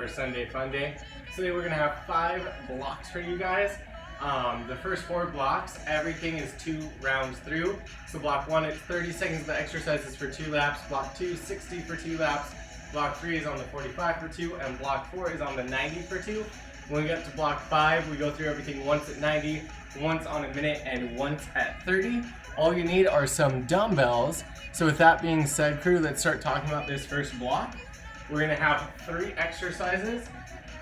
For Sunday Funday. Today we're gonna have 5 blocks for you guys. The first 4 blocks, everything is 2 rounds through. So block 1, it's 30 seconds. The exercise is for 2 laps. Block 2, 60 for 2 laps. Block 3 is on the 45 for 2, and block 4 is on the 90 for 2. When we get to block 5, we go through everything once at 90, once on a minute, and once at 30. All you need are some dumbbells. So with that being said, crew, let's start talking about this first block. We're gonna have 3 exercises.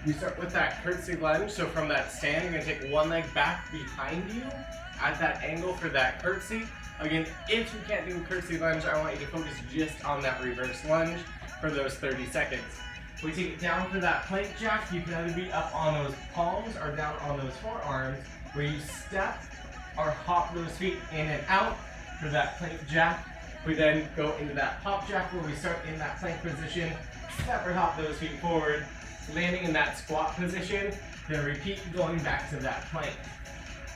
We start with that curtsy lunge. So from that stand, you're gonna take one leg back behind you at that angle for that curtsy. Again, if you can't do a curtsy lunge, I want you to focus just on that reverse lunge for those 30 seconds. We take it down for that plank jack. You can either be up on those palms or down on those forearms, where you step or hop those feet in and out for that plank jack. We then go into that hop jack, where we start in that plank position, step or hop those feet forward, landing in that squat position, then repeat going back to that plank.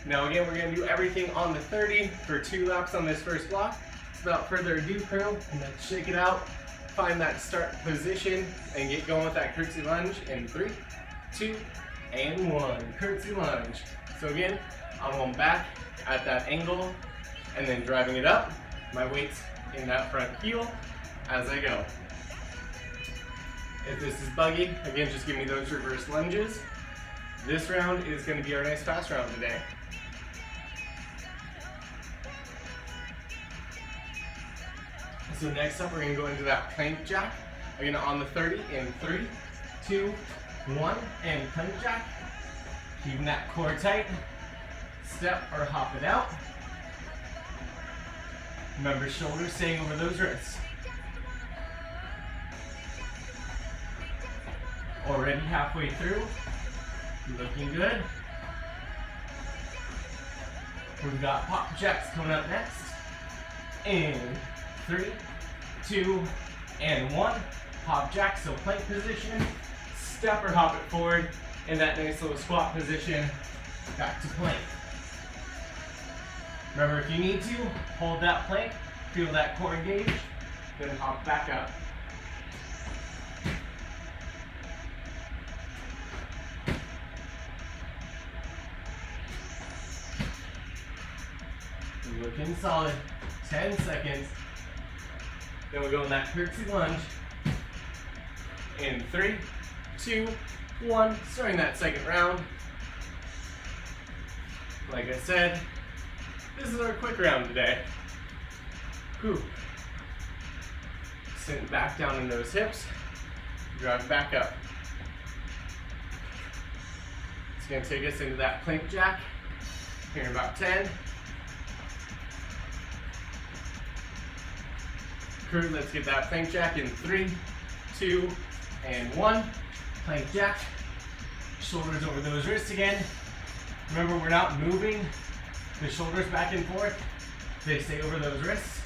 Now again, we're gonna do everything on the 30 for 2 laps on this first block. So without further ado, crew, and then shake it out, find that start position, and get going with that curtsy lunge in 3, 2, and 1. Curtsy lunge. So again, I'm going back at that angle, and then driving it up. My weight's in that front heel as I go. If this is buggy, again, just give me those reverse lunges. This round is going to be our nice fast round today. So next up, we're going to go into that plank jack. Again, on the 30 in 3, 2, 1, and plank jack. Keeping that core tight. Step or hop it out. Remember, shoulders staying over those wrists. Already halfway through, looking good. We've got pop jacks coming up next. In 3, 2, and 1. Pop jack, so plank position. Step or hop it forward in that nice little squat position. Back to plank. Remember, if you need to, hold that plank, feel that core engage, then hop back up. Looking solid. 10 seconds. Then we go in that curtsy lunge. In 3, 2, 1. Starting that second round. Like I said, this is our quick round today. Whew. Sit back down in those hips. Drive back up. It's going to take us into that plank jack. Here in about 10. Crew, let's get that plank jack in 3, 2, and 1. Plank jack. Shoulders over those wrists again. Remember, we're not moving the shoulders back and forth. They stay over those wrists.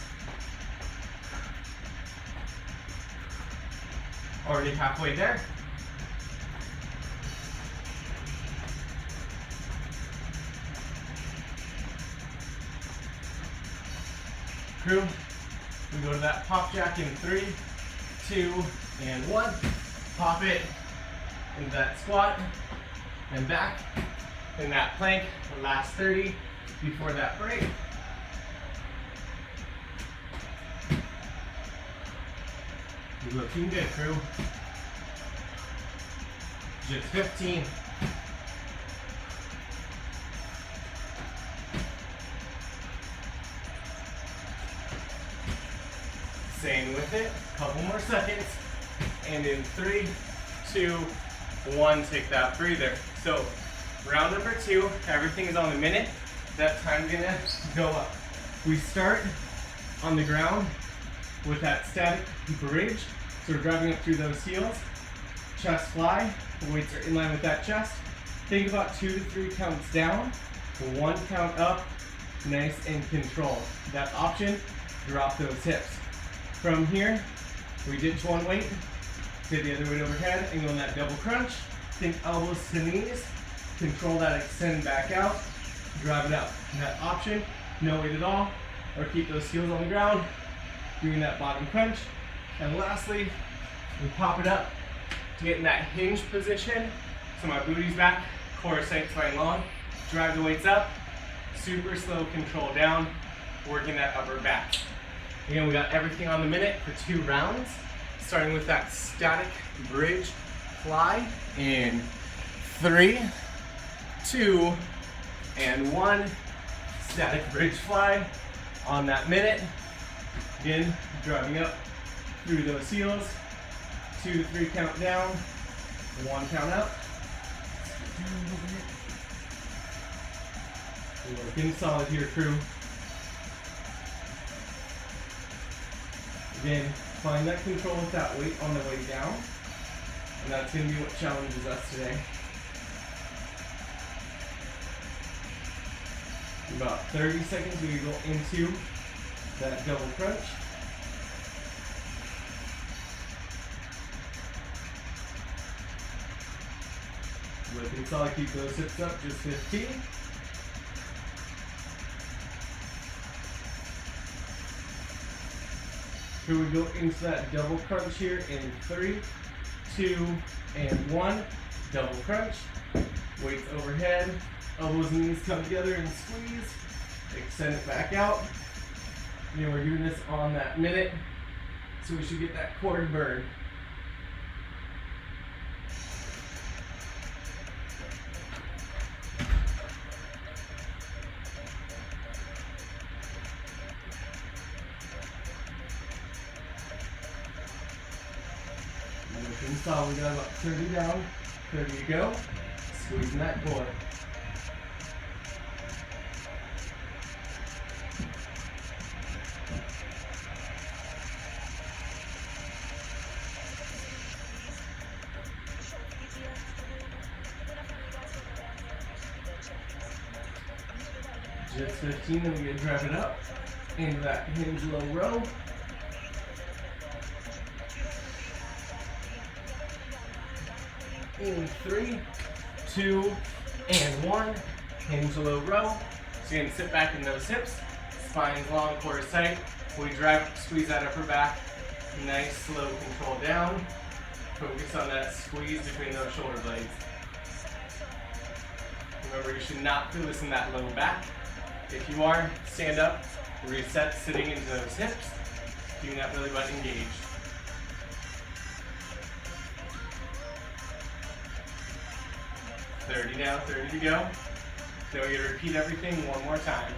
Already halfway there. Crew, we go to that pop jack in 3, 2, and 1. Pop it into that squat and back in that plank. The last 30 before that break. Looking good, crew. Just 15. Staying with it, couple more seconds, and in 3, 2, 1, take that breather. So, round number 2, everything is on the minute. That time's gonna go up. We start on the ground with that static bridge. So we're driving up through those heels. Chest fly, the weights are in line with that chest. Think about 2 to 3 counts down, 1 count up, nice and controlled. That option, drop those hips. From here, we ditch one weight, take the other weight overhead, and go in that double crunch. Think elbows to knees, control that extend back out, drive it up. And that option, no weight at all, or keep those heels on the ground, doing that bottom crunch. And lastly, we pop it up to get in that hinge position. So my booty's back, core sight spine long, drive the weights up, super slow control down, working that upper back. Again, we got everything on the minute for 2 rounds, starting with that static bridge fly in 3, 2, and 1. Static bridge fly on that minute. Again, driving up through those heels. 2, 3 count down, 1 count up. We're working solid here, crew. Again, find that control with that weight on the way down, and that's going to be what challenges us today. In about 30 seconds, we go into that double crunch. Looking solid, keep those hips up, just 15. Here we go into that double crunch here in 3, 2, and 1. Double crunch. Weights overhead. Elbows and knees come together and squeeze. Extend it back out. And we're doing this on that minute, so we should get that core to burn. Solid, we got about 30 down, 30 to go. Squeezing that core. Just 15, then we're going to drive it up into that hinge low row. In 3, 2, and 1. Hinge low row. So you're going to sit back in those hips. Spine's long, core is tight. We drive, squeeze that upper back. Nice, slow control down. Focus on that squeeze between those shoulder blades. Remember, you should not feel this in that low back. If you are, stand up, reset, sitting into those hips. Keeping that belly button engaged. $30 down, 30 to go. Then we're going to repeat everything one more time.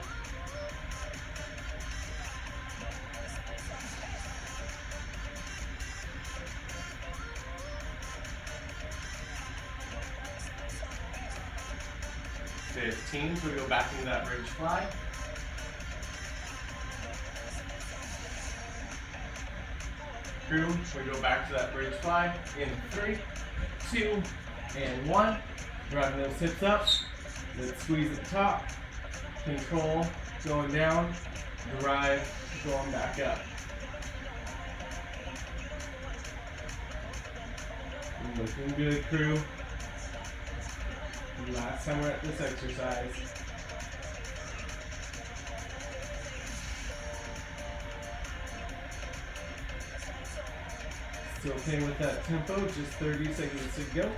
So we go back into that bridge fly. Crew, we go back to that bridge fly in 3, 2, and 1. Driving those hips up. Let's squeeze at the top. Control going down. Drive going back up. Looking good, crew. Last time we're at this exercise. Still playing with that tempo, just 30 seconds to go.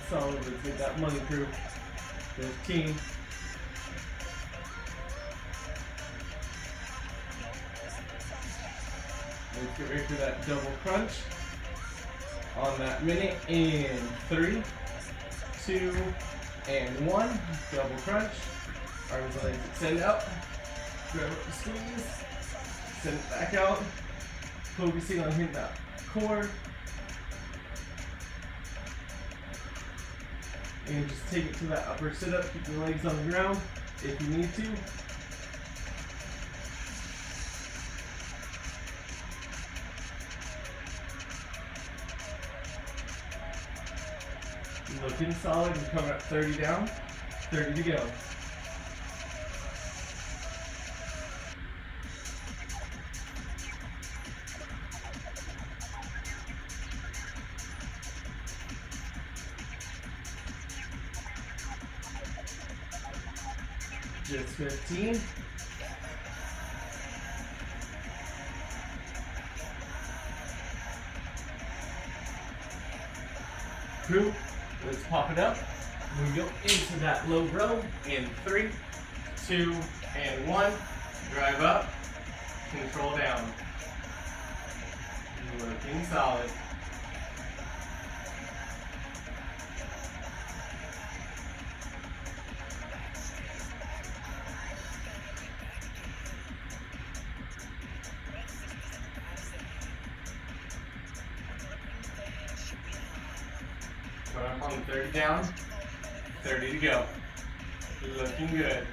Solid, let's get that money, crew. 15. Let's get ready for that double crunch on that minute in 3, 2, and 1. Double crunch. Arms and legs extend out. Grab up the squeeze. Send it back out. Focusing on hitting that core. And just take it to that upper sit up. Keep your legs on the ground if you need to. Looking solid, we're coming up 30 down, 30 to go. Just 15. Crew, let's pop it up. We go into that low row in 3, 2, and 1. Drive up, control down. Looking solid. Put up on 30 down, 30 to go. Looking good.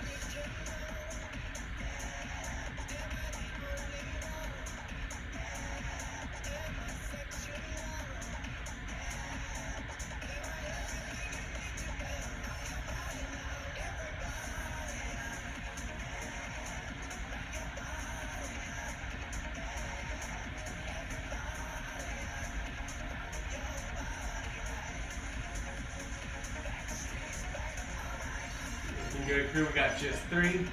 Good, crew. We got just 3,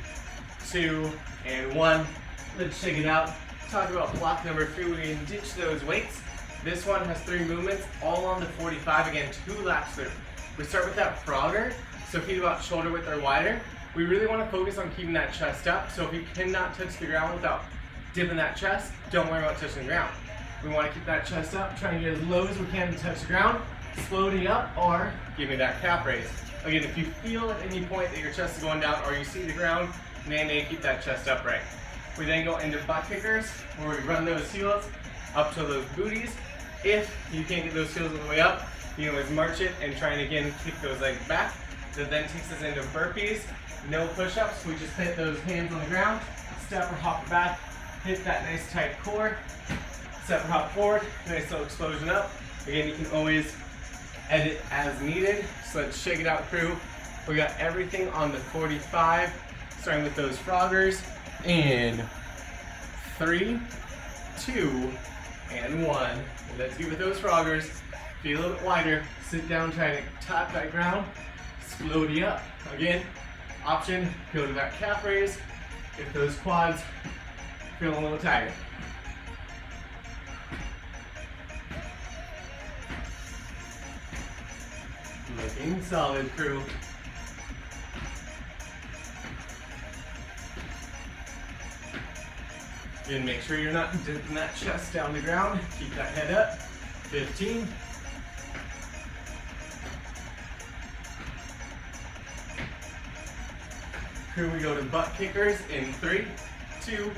2, and 1. Let's check it out. Talk about block number 3. We can ditch those weights. This one has 3 movements, all on the 45. Again, 2 laps through. We start with that frogger, so feet about shoulder width or wider. We really want to focus on keeping that chest up. So if you cannot touch the ground without dipping that chest, don't worry about touching the ground. We want to keep that chest up, trying to get as low as we can to touch the ground, floating up, or give me that calf raise. Again, if you feel at any point that your chest is going down or you see the ground, nay, keep that chest upright. We then go into butt kickers, where we run those heels up to those booties. If you can't get those heels all the way up, you can always march it and try and again kick those legs back. That then takes us into burpees. No push-ups, we just hit those hands on the ground, step or hop back, hit that nice tight core, step or hop forward, nice little explosion up. Again, you can always edit as needed. So let's shake it out, crew. We got everything on the 45, starting with those froggers in 3, 2, and 1. Let's get with those froggers. Be a little bit wider. Sit down, try to tap that ground. Floaty up. Again, option, go to that calf raise if those quads feel a little tired. Looking solid, crew. Again, make sure you're not dipping that chest down the ground. Keep that head up. 15. Crew, we go to butt kickers in 3, 2,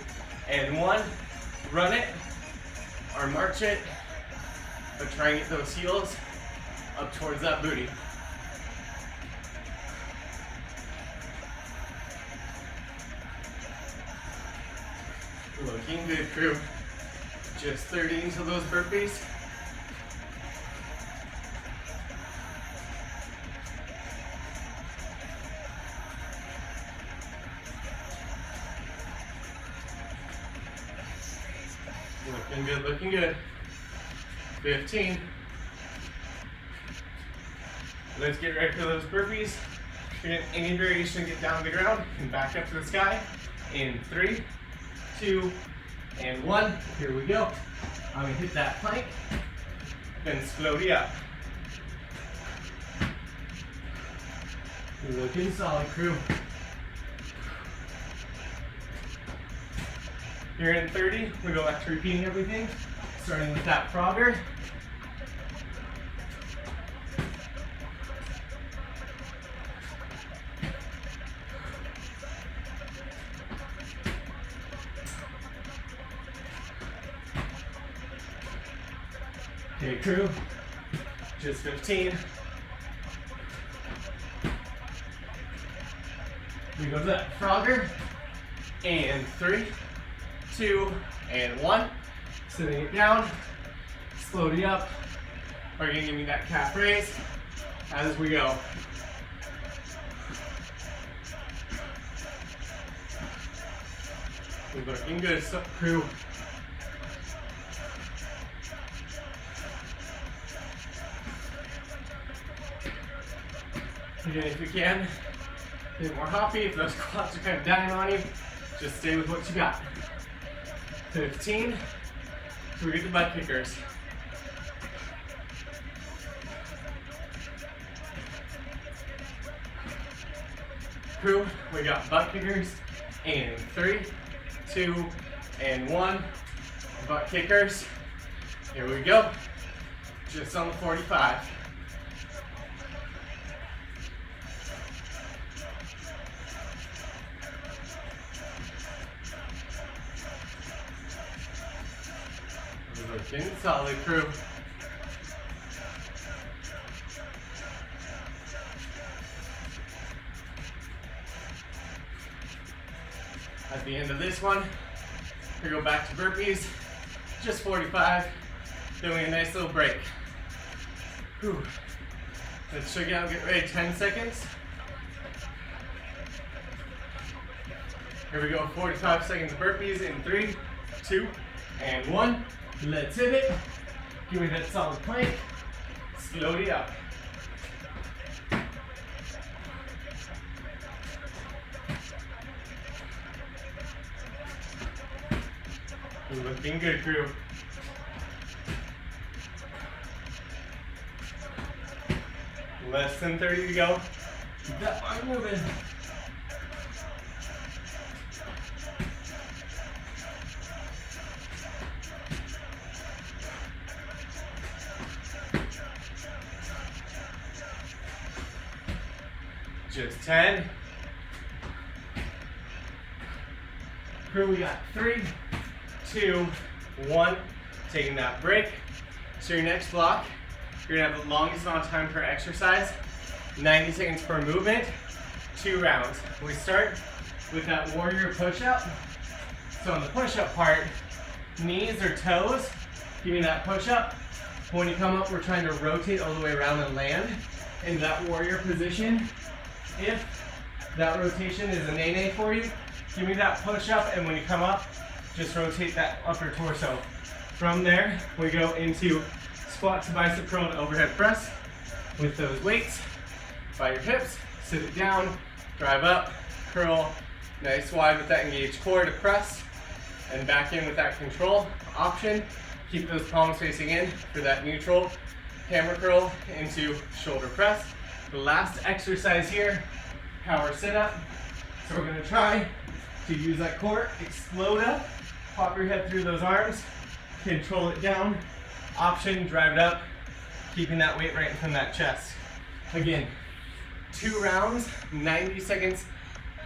and 1. Run it or march it, but try and get those heels up towards that booty. Looking good, crew. Just 30 into those burpees. Looking good, looking good. 15. Let's get ready for those burpees. You're in any variation, get down to the ground and back up to the sky. In 3, 2, and 1. Here we go. I'm gonna hit that plank, then floaty up. Looking solid, crew. You're in 30, we go back to repeating everything, starting with that frogger. Okay, crew, just 15. We go to that frogger, and 3, 2, and 1. Sitting it down, slowly up. Are you gonna give me that calf raise as we go? We're looking good, so crew. Again, if you can, A bit more hoppy. If those quads are kind of dying on you, just stay with what you got. 15. So we get the butt kickers. Crew, we got butt kickers in 3, 2, and 1. Butt kickers. Here we go. Just on the 45. Looking solid, crew. At the end of this one, we go back to burpees, just 45, doing a nice little break. Whew. Let's check out, get ready, 10 seconds. Here we go, 45 seconds of burpees in 3, 2, and 1. Let's hit it. Give me that solid plank. Slow it up. Looking good, crew. Less than 30 to go. Keep that arm moving. Just 10. Crew, we got 3, 2, 1. Taking that break. So your next block, you're gonna have the longest amount of time per exercise, 90 seconds per movement, 2 rounds. We start with that warrior push-up. So on the push-up part, knees or toes, give me that push-up. When you come up, we're trying to rotate all the way around and land in that warrior position. If that rotation is a nay-nay for you, give me that push-up, and when you come up, just rotate that upper torso. From there, we go into squat to bicep curl to overhead press with those weights by your hips. Sit it down, drive up, curl, nice wide with that engaged core to press, and back in with that control option. Keep those palms facing in for that neutral hammer curl into shoulder press. The last exercise here, power sit-up. So we're gonna try to use that core, explode up, pop your head through those arms, control it down, option, drive it up, keeping that weight right from that chest. Again, 2 rounds, 90 seconds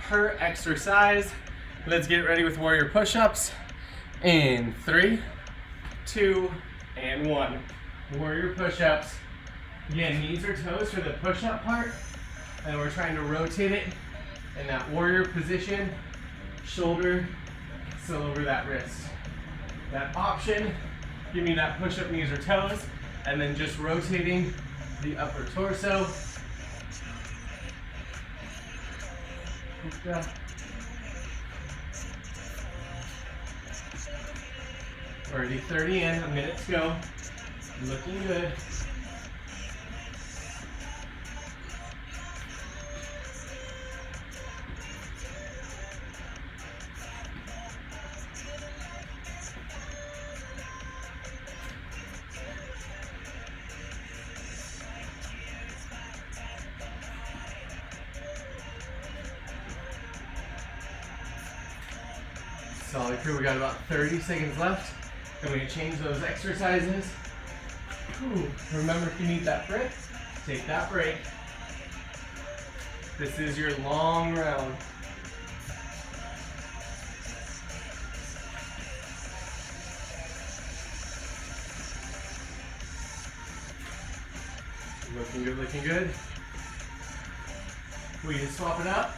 per exercise. Let's get ready with warrior push-ups in 3, 2, and 1. Warrior push-ups. Again, knees or toes for the push-up part, and we're trying to rotate it in that warrior position, shoulder still over that wrist. That option, give me that push-up knees or toes, and then just rotating the upper torso. Already 30 in, a minute to go. Looking good. Solid, crew. We got about 30 seconds left. I'm going to change those exercises. Whew. Remember, if you need that break, take that break. This is your long round. Looking good, looking good. We can swap it up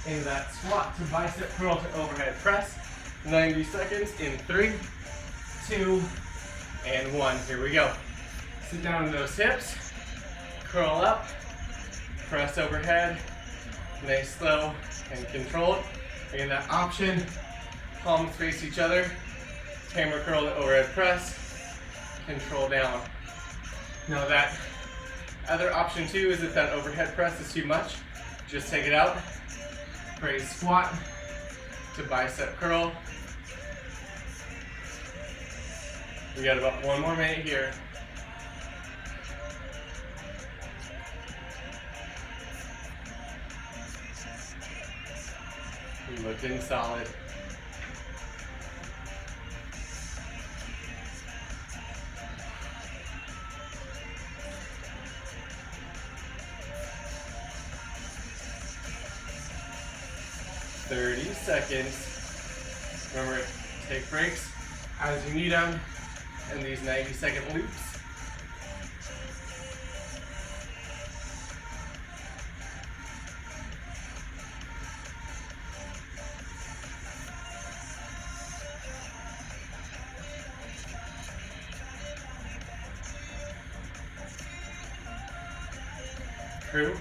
into that squat to bicep curl to overhead press. 90 seconds in 3, 2, and 1. Here we go. Sit down in those hips, curl up, press overhead, nice, slow, and controlled. Again, that option, palms face each other, hammer curl to overhead press, control down. Now that other option too is if that overhead press is too much, Just take it out for a squat to bicep curl. We got about 1 more minute here. Looking solid. Seconds. Remember, take breaks as you need them in these 90-second loops. Crew,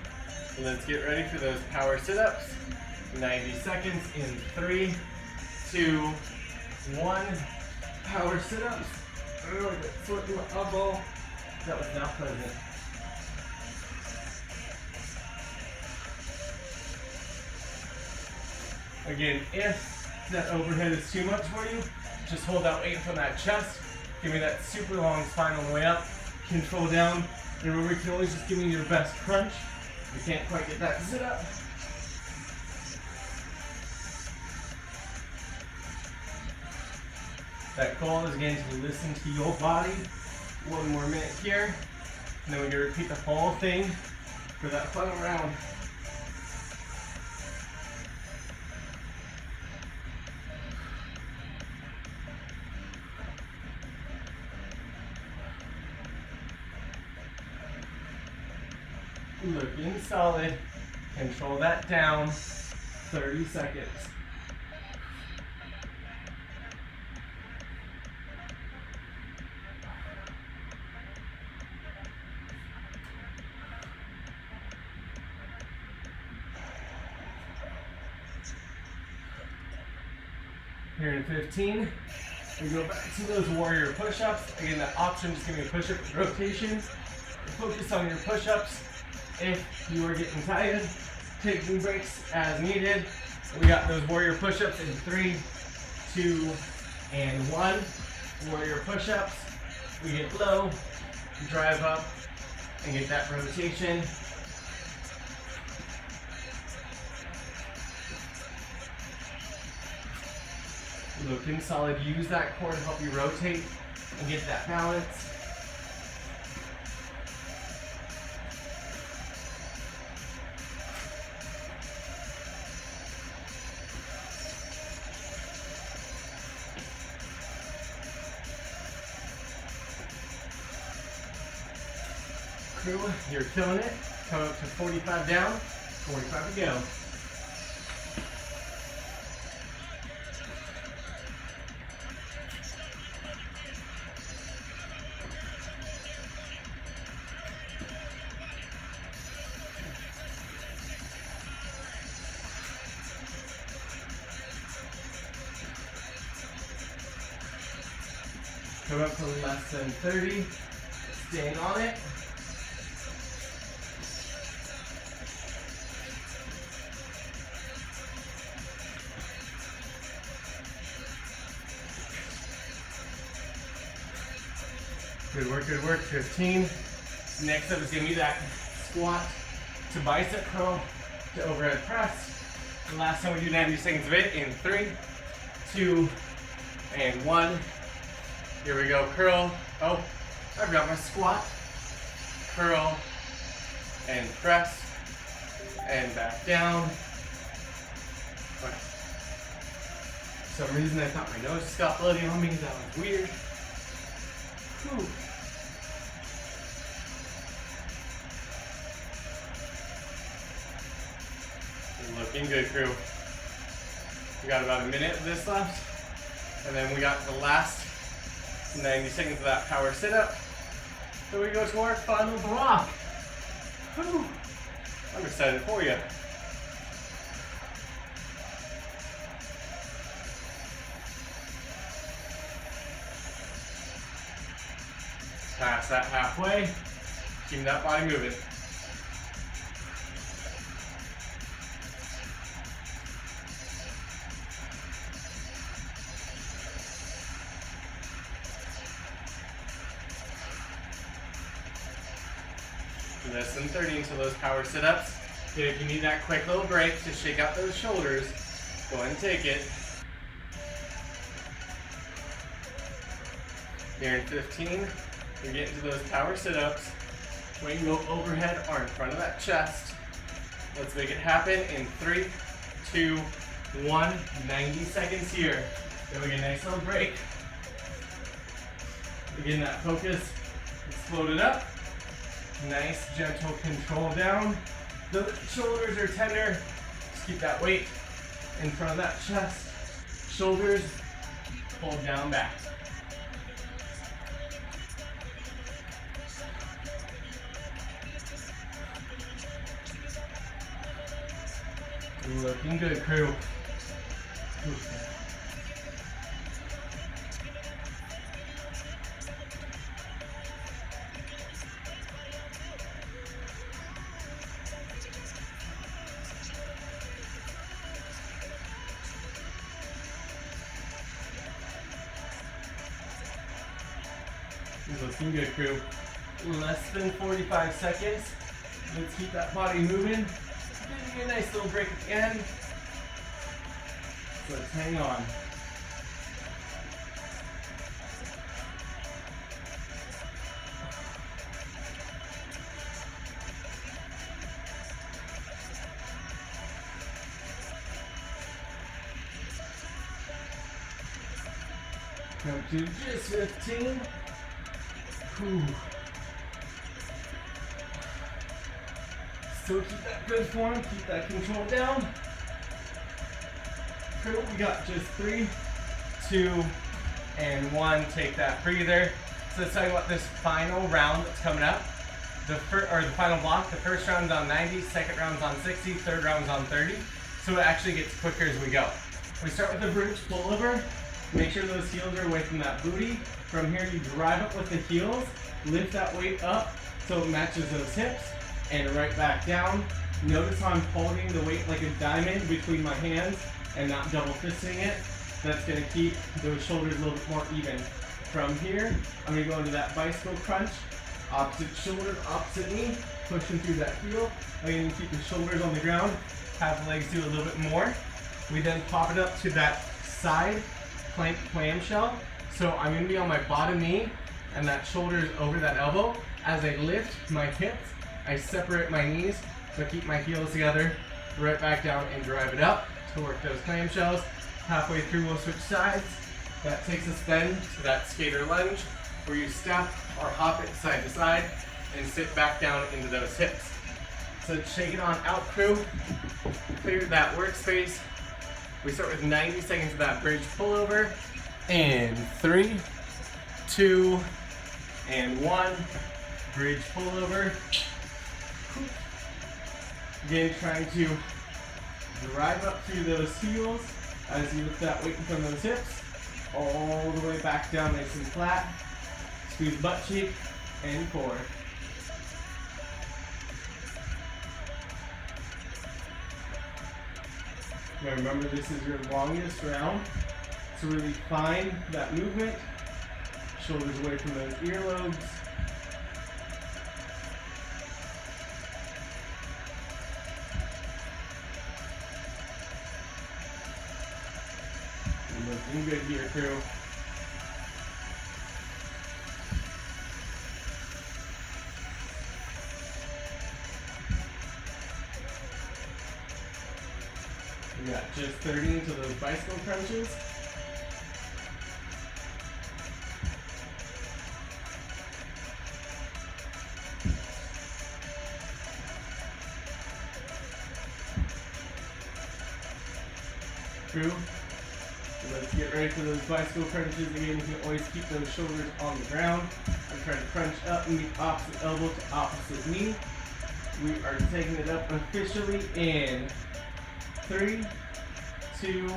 let's get ready for those power sit-ups. 90 seconds in 3, 2, 1. Power sit-ups. Oh, I got sore through my elbow. That was not pleasant. Again, if that overhead is too much for you, just hold that weight from that chest. Give me that super long spine on the way up. Control down. And remember, you can always just give me your best crunch. You can't quite get that sit-up. That goal is again to listen to your body. 1 more minute here. And then we're going to repeat the whole thing for that final round. Looking solid. Control that down. 30 seconds. Here in 15, we go back to those warrior push-ups. Again, that option, just give me a push-up rotation. Focus on your push-ups. If you are getting tired, taking breaks as needed. We got those warrior push-ups in 3, 2, and 1. Warrior push-ups. We get low, drive up, and get that rotation. Looking solid. Use that core to help you rotate and get that balance. Crew, you're killing it. Come up to 45 down, 45 to go. Come up to less than 30, staying on it. Good work, good work. 15. Next up is going to be that squat to bicep curl to overhead press. The last time we do 90 seconds of it in 3, 2, and 1. Here we go, curl. Oh, I forgot my squat. Curl and press and back down. For some reason I thought my nose just got bloody on me. That was weird. Whew. Looking good, crew. We got about a minute of this left. And then we got the last 90 seconds of that power sit-up. So we go to our final block. Whew. I'm excited for you. Pass that halfway. Keep that body moving. less than 30 into those power sit-ups. And if you need that quick little break to shake out those shoulders, go ahead and take it. Here in 15, we get into those power sit-ups. We can go overhead or in front of that chest. Let's make it happen in 3, 2, 1. 90 seconds here. Then we get a nice little break. Again, that focus is floated up. Nice, gentle control down. The shoulders are tender. Just keep that weight in front of that chest. Shoulders pulled down back. Looking good, crew. Looking good, crew. Less than 45 seconds. Let's keep that body moving. Give you a nice little break at the end. So let's hang on. Come to just 15. Whew. Still keep that good form, keep that control down. Cool, we got just 3, 2, and 1. Take that breather. So let's tell you what this final round that's coming up. The final block, the first round's on 90, second round's on 60, third round's on 30. So it actually gets quicker as we go. We start with the bridge pullover. Make sure those heels are away from that booty. From here, you drive up with the heels, lift that weight up so it matches those hips, and right back down. Notice how I'm holding the weight like a diamond between my hands and not double fisting it. That's gonna keep those shoulders a little bit more even. From here, I'm gonna go into that bicycle crunch. Opposite shoulder, opposite knee, pushing through that heel. Again, keep the shoulders on the ground, have the legs do a little bit more. We then pop it up to that side plank clamshell. So I'm gonna be on my bottom knee and that shoulder is over that elbow. As I lift my hips, I separate my knees, so keep my heels together, right back down and drive it up to work those clamshells. Halfway through, we'll switch sides. That takes us then to that skater lunge, where you step or hop it side to side and sit back down into those hips. So shake it on out, crew. Clear that workspace. We start with 90 seconds of that bridge pullover. In 3, 2, and 1. Bridge pullover. Again, trying to drive up through those heels as you lift that weight from those hips, all the way back down nice and flat. Squeeze butt cheek and forward. Now remember, this is your longest round, so really find that movement. Shoulders away from those earlobes. Looking good here, crew. We got just 30 into those bicycle crunches. Crew. Let's get ready for those bicycle crunches. Again, you can always keep those shoulders on the ground. I'm trying to crunch up and meet opposite elbow to opposite knee. We are taking it up officially in 3, 2,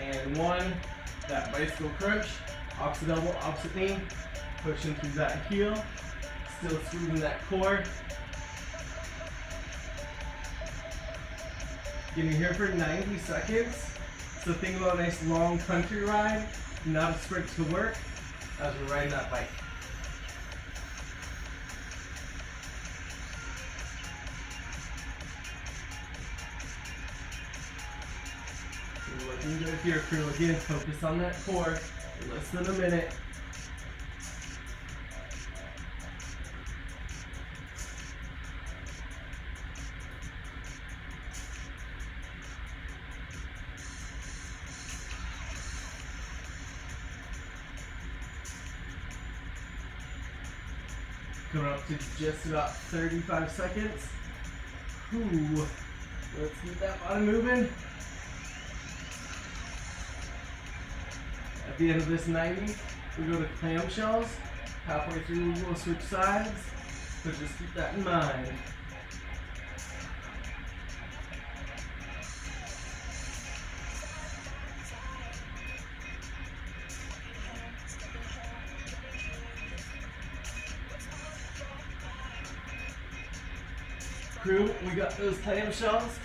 and 1. That bicycle crunch. Opposite elbow, opposite knee. Pushing through that heel. Still squeezing that core. Getting here for 90 seconds. So think about a nice long country ride, not a sprint to work, as we're riding that bike. Looking good here, crew. Again, focus on that core. Less than a minute. Coming up to just about 35 seconds. Ooh. Let's get that bottom moving. At the end of this 90, we go to clamshells. Halfway through, we'll switch sides, but just keep that in mind. Crew, we got those clamshells.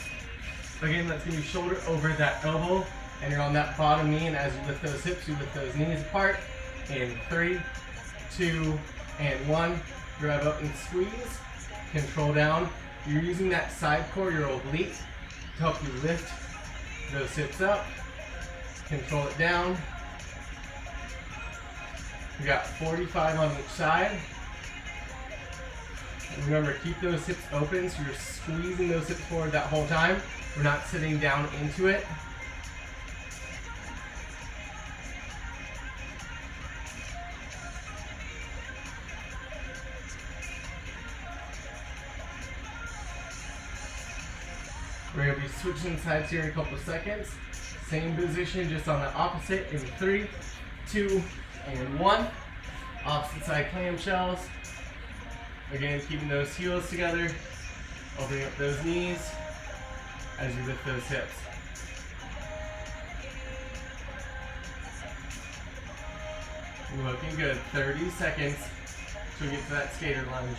Again, that's gonna be shoulder over that elbow, and you're on that bottom knee, and as you lift those hips, you lift those knees apart. In 3, 2, and 1. Drive up and squeeze. Control down. You're using that side core, your oblique, to help you lift those hips up. Control it down. We got 45 on each side. Remember, keep those hips open, so you're squeezing those hips forward that whole time. We're not sitting down into it. We're going to be switching sides here in a couple of seconds. Same position, just on the opposite in 3, 2, and 1. Opposite side clamshells. Again, keeping those heels together, opening up those knees as you lift those hips. Looking good. 30 seconds till we get to that skater lunge.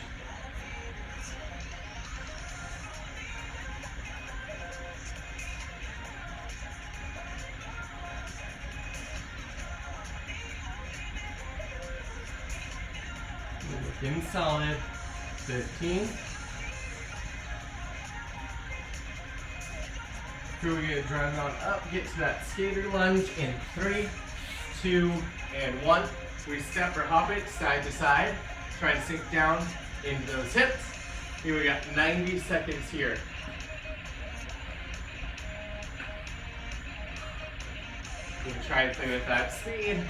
Looking solid. 15. Here we get driving on up, get to that skater lunge in 3, 2, and 1. We step or hop it side to side, try to sink down into those hips. Here we got 90 seconds here. You can try to play with that speed.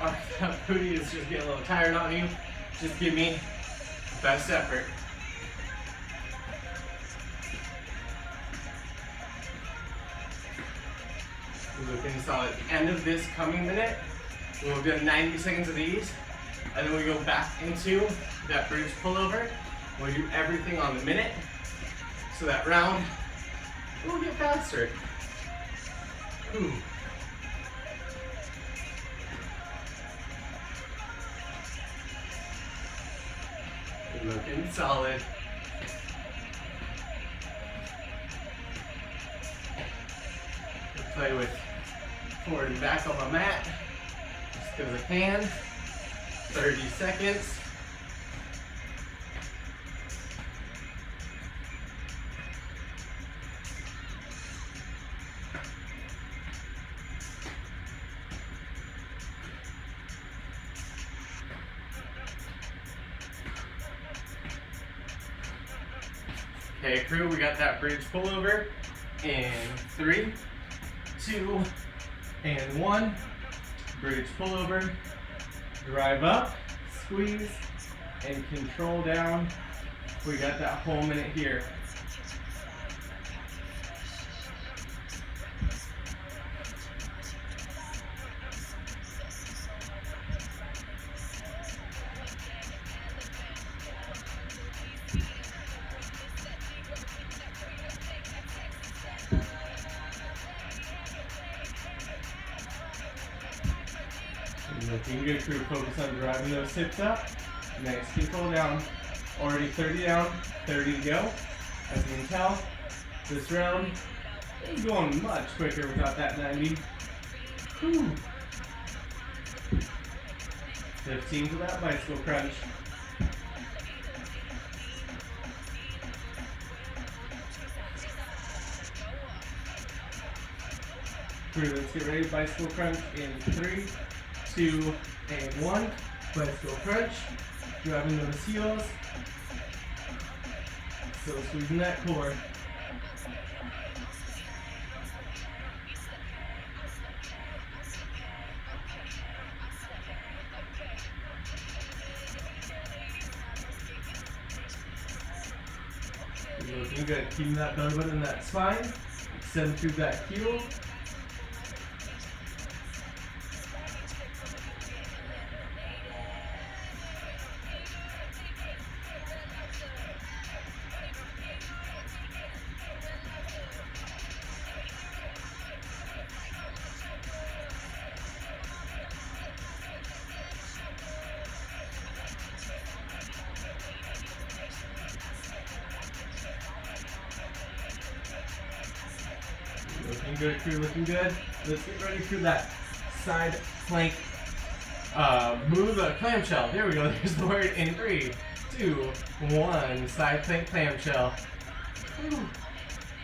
Or if that booty is just getting a little tired on you, just give me best effort. Looking solid. At the end of this coming minute, we'll do 90 seconds of these, and then we go back into that bridge pullover. We'll do everything on the minute, so that round will get faster. Ooh. Looking solid. Play with forward and back on my mat, just because I can. 30 seconds. Okay, crew, we got that bridge pullover in 3, 2, and 1. Bridge pullover. Drive up, squeeze, and control down. We got that whole minute here. Looking good, crew. Focus on driving those hips up. Nice, control down. Already 30 down, 30 to go. As you can tell, this round is going much quicker without that 90. Whew. 15 to that bicycle crunch. Crew, let's get ready. Bicycle crunch in 3, 2, and 1. Bicycle crunch. Grabbing those heels. Still squeezing that core. Looking good. Keeping that belly button in that spine. Extend through that heel. Looking good, crew, looking good. Let's get ready for that side plank move, clamshell. There we go, there's the word in 3, 2, 1. Side plank clamshell. Whew.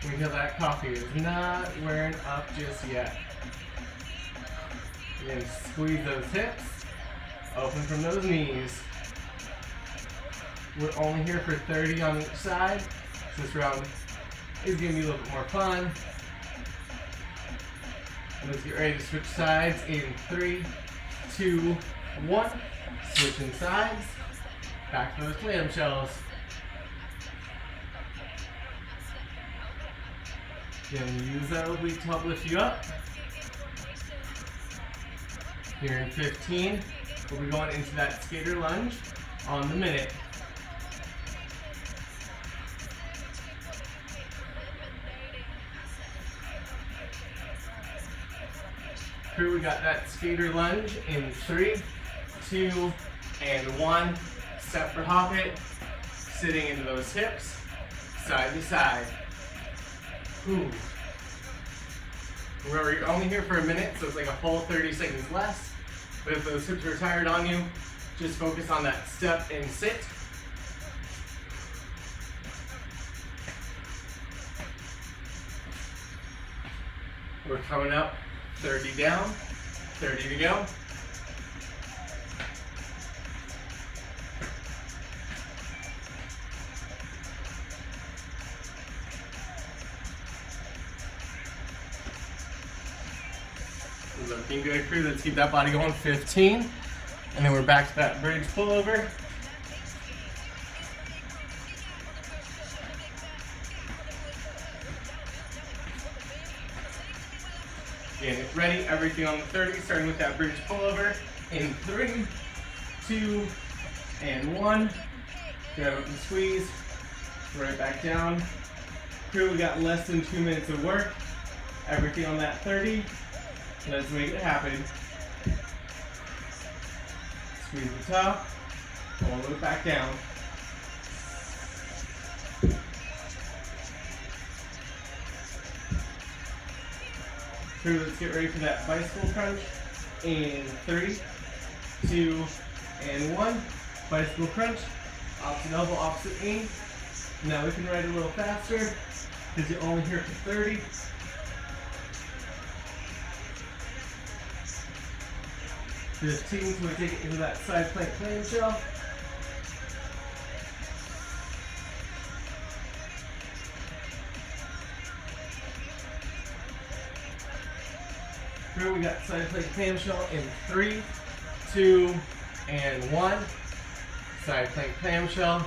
We feel that coffee is not wearing up just yet. Again, squeeze those hips. Open from those knees. We're only here for 30 on each side. So this round is going to be a little bit more fun. Let's get ready to switch sides in 3, 2, 1. Switching sides. Back to those clamshells. Gonna use that oblique to help lift you up. Here in 15, we'll be going into that skater lunge on the minute. Here we got that skater lunge in 3, 2, and 1. Step or hop it, sitting into those hips, side to side. Ooh. Remember, you're only here for a minute, so it's like a full 30 seconds less. But if those hips are tired on you, just focus on that step and sit. We're coming up. 30 down, 30 to go. Looking good, crew. Let's keep that body going. 15. And then we're back to that bridge pullover. Get ready, everything on the 30, starting with that bridge pullover in 3, 2, and 1. Grab up and squeeze, right back down. Crew, we got less than 2 minutes of work. Everything on that 30. Let's make it happen. Squeeze the top, pull it back down. Crew, let's get ready for that bicycle crunch in 3, 2, and 1. Bicycle crunch, opposite elbow, opposite knee. Now we can ride a little faster because you're only here for 30. So we take it into that side plank clamshell. Here we got side plank clamshell in 3, 2, and 1. Side plank clamshell.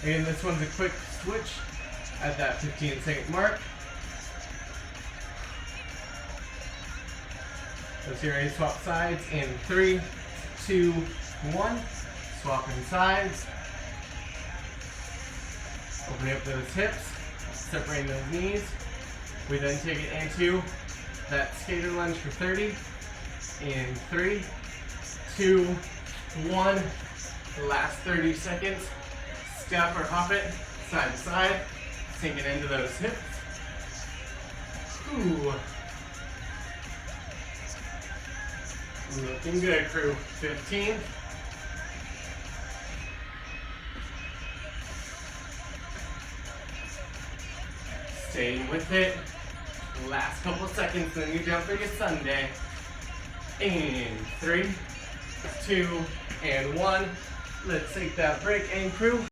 Again, this one's a quick switch at that 15-second mark. Let's get ready to swap sides in 3, 2, 1. Swapping sides. Opening up those hips, separating those knees. We then take it into that skater lunge for 30 in 3, 2, 1. The last 30 seconds. Step or hop it side to side. Sink it into those hips. Ooh. Looking good, crew. 15. Staying with it. Last couple seconds, then you jump for your Sunday. In 3, 2, and 1. Let's take that break and crew.